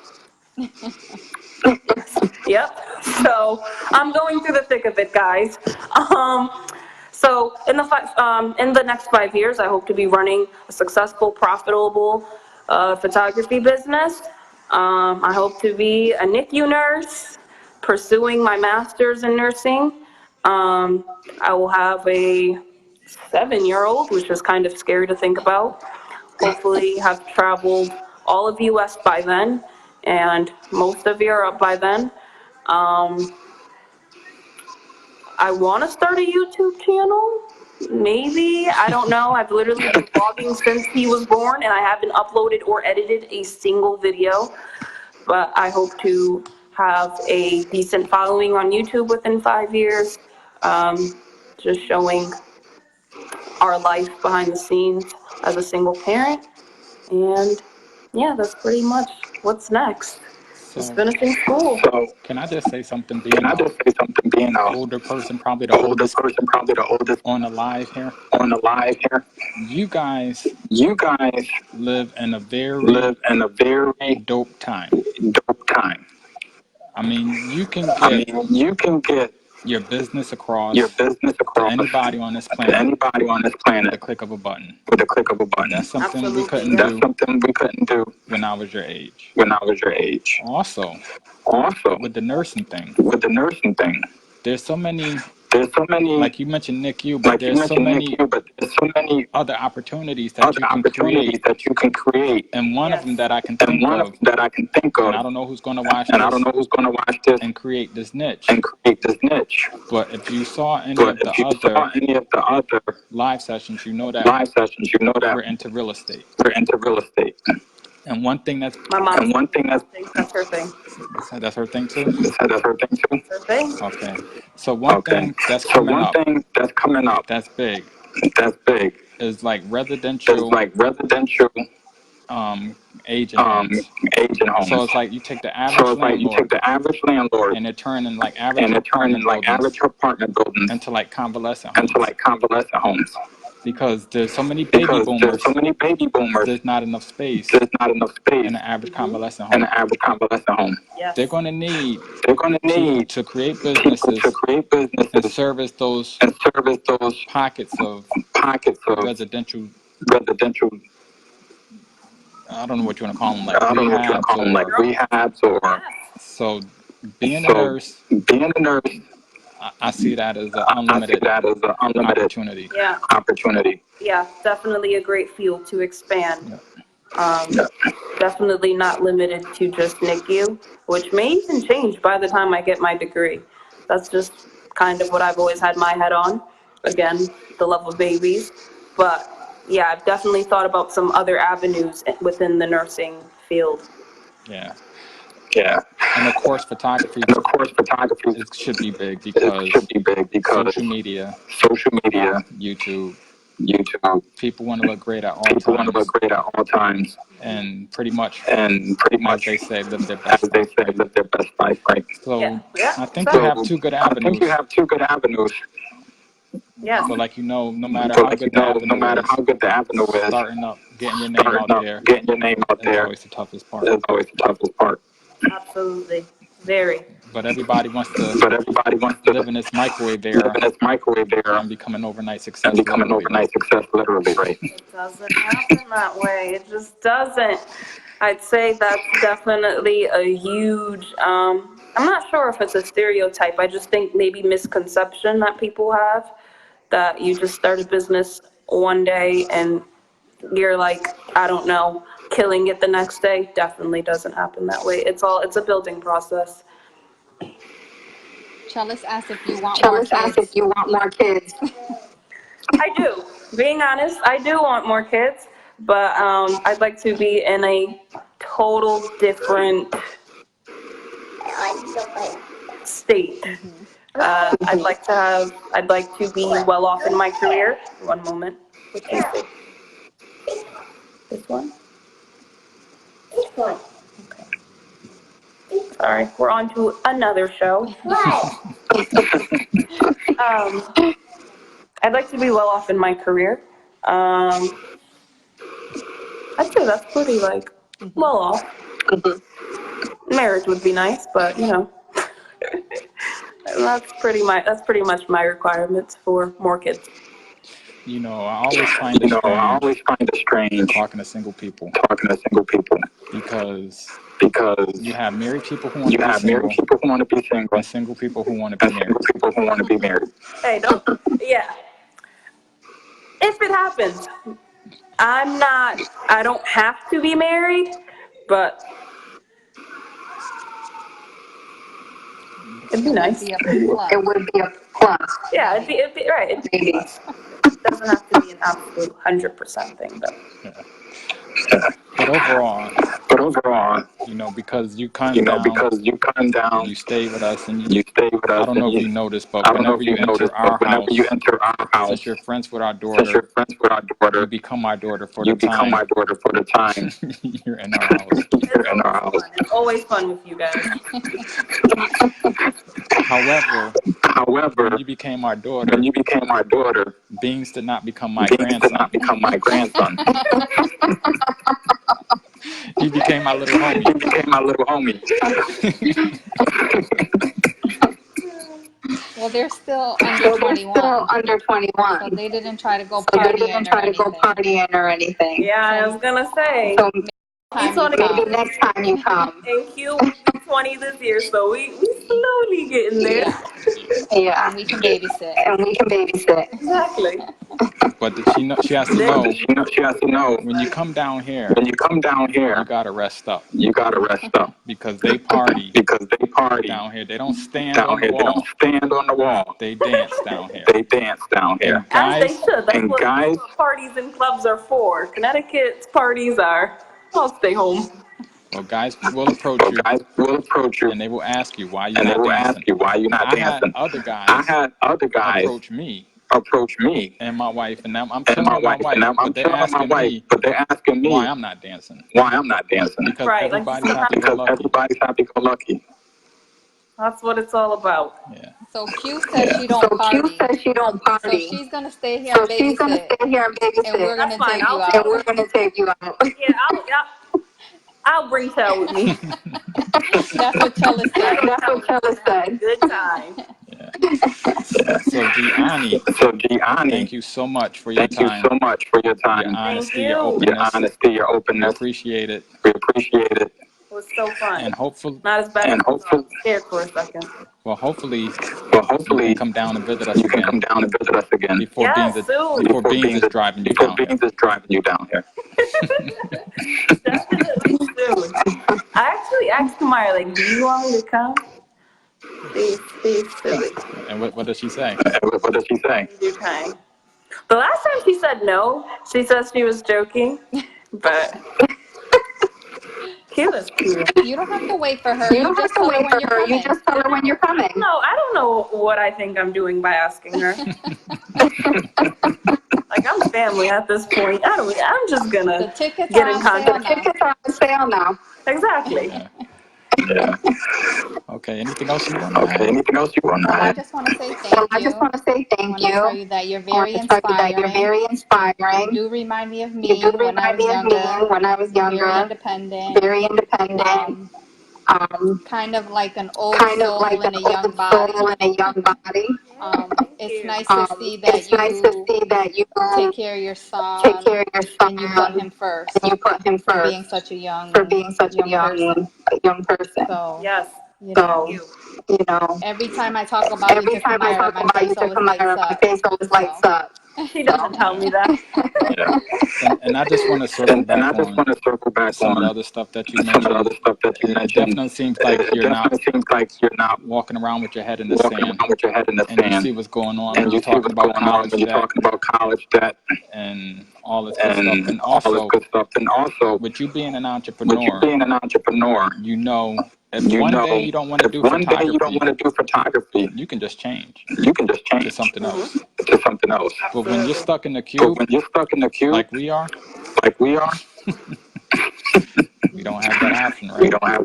Yep. So I'm going through the thick of it, guys. So in the next 5 years, I hope to be running a successful, profitable photography business. I hope to be a NICU nurse, pursuing my master's in nursing. I will have a 7-year-old, which is kind of scary to think about. Hopefully have traveled all of US by then and most of Europe by then. I want to start a YouTube channel. Maybe. I don't know. I've literally been vlogging since he was born, and I haven't uploaded or edited a single video. But I hope to have a decent following on YouTube within 5 years. Just showing our life behind the scenes as a single parent. And yeah, that's pretty much what's next. Just finishing school. Can I just say something? Being an older person, probably the oldest on the live here. You guys live in a very dope time. I mean, you can get your business across to anybody on this planet with a click of a button. That's something we couldn't do when I was your age. Also, with the nursing thing, there's so many, like you mentioned NICU, but there's so many other opportunities that you can create. And one of them that I can think of, and I don't know who's going to watch this and create this niche. But if you saw any of the other live sessions, you know that we're into real estate. And one thing that's My mom thinks that's her thing. That's her thing too? That's her thing. Okay. So one thing that's coming up that's big is like residential agent homes. So it's like you take the average landlord and they're turning like average apartment buildings into like convalescent homes. Because there's so many baby boomers, there's not enough space in an average convalescent home. Yes. They're going to need to create businesses and service those pockets of residential. I don't know what you want to call them, like rehabs or. So being a nurse, I see that as an unlimited opportunity. Yeah, definitely a great field to expand. Definitely not limited to just NICU, which may even change by the time I get my degree. That's just kind of what I've always had my head on. Again, the love of babies. But yeah, I've definitely thought about some other avenues within the nursing field. Yeah. And of course, photography it should be big because social media, YouTube, people want to look great at all times. And pretty much, as they say, live their best life, right? So Yeah, I think you have two good avenues. Yeah. So like no matter how good the avenue is, starting up, getting your name out there, is always the toughest part. Absolutely. Very. But everybody wants to live in this microwave era and become an overnight success. Literally, right? It doesn't happen that way. It just doesn't. I'd say that's definitely a huge, I'm not sure if it's a stereotype. I just think maybe misconception that people have, that you just start a business one day and you're like, I don't know, killing it the next day. Definitely doesn't happen that way. It's a building process. Trellis asked if you want more kids. I do. Being honest, I do want more kids, but I'd like to be in a total different state. I'd like to be well off in my career. One moment. What do you think? This one? This one. Okay. Sorry, we're on to another show. I'd like to be well off in my career. I'd say that's pretty well off. Marriage would be nice, but that's pretty much my requirements for more kids. I always find it strange talking to single people because you have married people who want to be single and single people who want to be married. Hey, yeah. If it happens, I don't have to be married, but it'd be nice. It would be a plus. Yeah, it'd be right. It'd be a plus. It doesn't have to be an absolute 100% thing, though. Yeah. But overall, because you come down, you stay with us, and you stay with us. I don't know if you noticed, but whenever you enter our house, since you're friends with our daughter, you become our daughter for the time. You're in our house. It's always fun with you guys. However, when you became our daughter, Beans did not become my grandson. He became my little homie. Well, they're still under 21. So they didn't try to go partying or anything. Yeah, I was gonna say. So maybe next time you come. Thank you. 20 this year, so we slowly getting there. Yeah. And we can babysit. Exactly. But she has to know when you come down here, you gotta rest up. Because they party down here. They don't stand on the wall. They dance down here. And guys, as they should. That's what parties and clubs are for. Connecticut's parties are, I'll stay home. Well, guys will approach you, and they will ask you why you're not dancing. I had other guys approach me and my wife, and now I'm chilling with my wife, but they're asking me why I'm not dancing. Because Right, like everybody's happy-go-lucky. That's what it's all about. Yeah. So Q says she don't party. So she's gonna stay here and babysit. And we're That's gonna fine. take you out. Yeah, I'll bring Tell with me. That's what Chella said. Good time. Yeah. So Gyanni, thank you so much for your time, your honesty, your openness. We appreciate it. It was so fun. And hopefully, Not as bad as I thought. I was scared for a second. well, hopefully, you can come down and visit us again. Before Beans is driving you down here. Definitely soon. I actually asked Kamaya, like, do you want me to come? She's silly. And what does she say? Your time. The last time she said no, she says she was joking, but cute is cute. You don't have to wait for her. You just tell her when you're coming. No, I don't know what I think I'm doing by asking her. Like, I'm family at this point. I'm just gonna The tickets get are in on contact. sale now. Exactly. Yeah. Okay. Anything else you want to add? Well, I just want to say thank you. I want to tell you that you're very inspiring. You do remind me of me when I was younger. Very independent. Kind of like an old soul in a young body. It's nice to see that you take care of your son and you put him first. For being such a young person. So Yes. you know, every time I talk about you to Kamira, my face always lights up. She doesn't tell me that. Yeah. And I just want to circle back on some of the other stuff that you mentioned. It definitely seems like you're not walking around with your head in the sand. And you see what's going on when you're talking about college debt and all this good stuff. And also, with you being an entrepreneur, you know, if one day you don't want to do photography, you can just change to something else. But when you're stuck in the cube, like we are, we don't have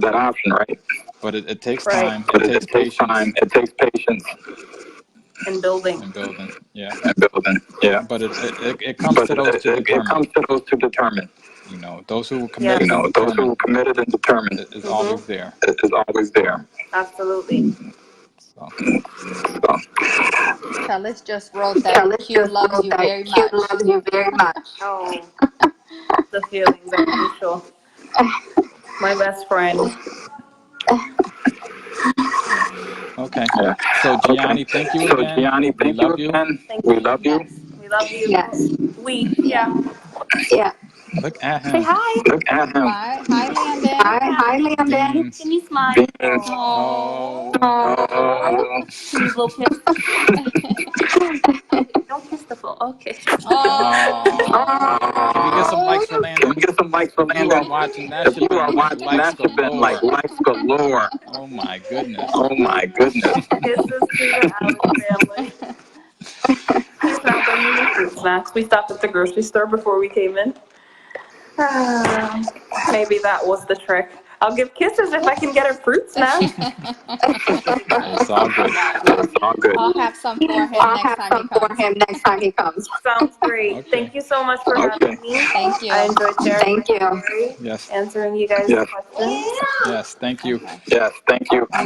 that option, right? But it takes time. It takes patience. And building. Yeah. But it comes to those to determine. You know, those who are committed and determined is always there. Absolutely. So. Tellis just wrote that Q loves you very much. Oh, the feelings are mutual. My best friend. Okay. So Gyanni, thank you again. We love you. We love you. We love you. Yes. Yeah. Look at him. Say hi. Hi, Landon. Hi, Landon. Can you smile? Oh. Can you blow kiss? Don't kiss the phone. Okay. Can we get some likes for Landon? You are watching. That should have been like likes galore. Oh my goodness. This is to the Alex family. He's not bringing me fruit snacks. We stopped at the grocery store before we came in. Maybe that was the trick. I'll give kisses if I can get her fruit snacks. It's all good. I'll have some for him next time he comes. Sounds great. Okay. Thank you so much for having me. Thank you. I enjoyed sharing. Yes. Answering you guys' questions. Yes. Thank you. You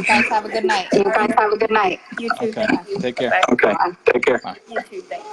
guys have a good night. You too. Okay. Thank you. Take care. Bye. Okay. Take care. Bye. You too. Thanks.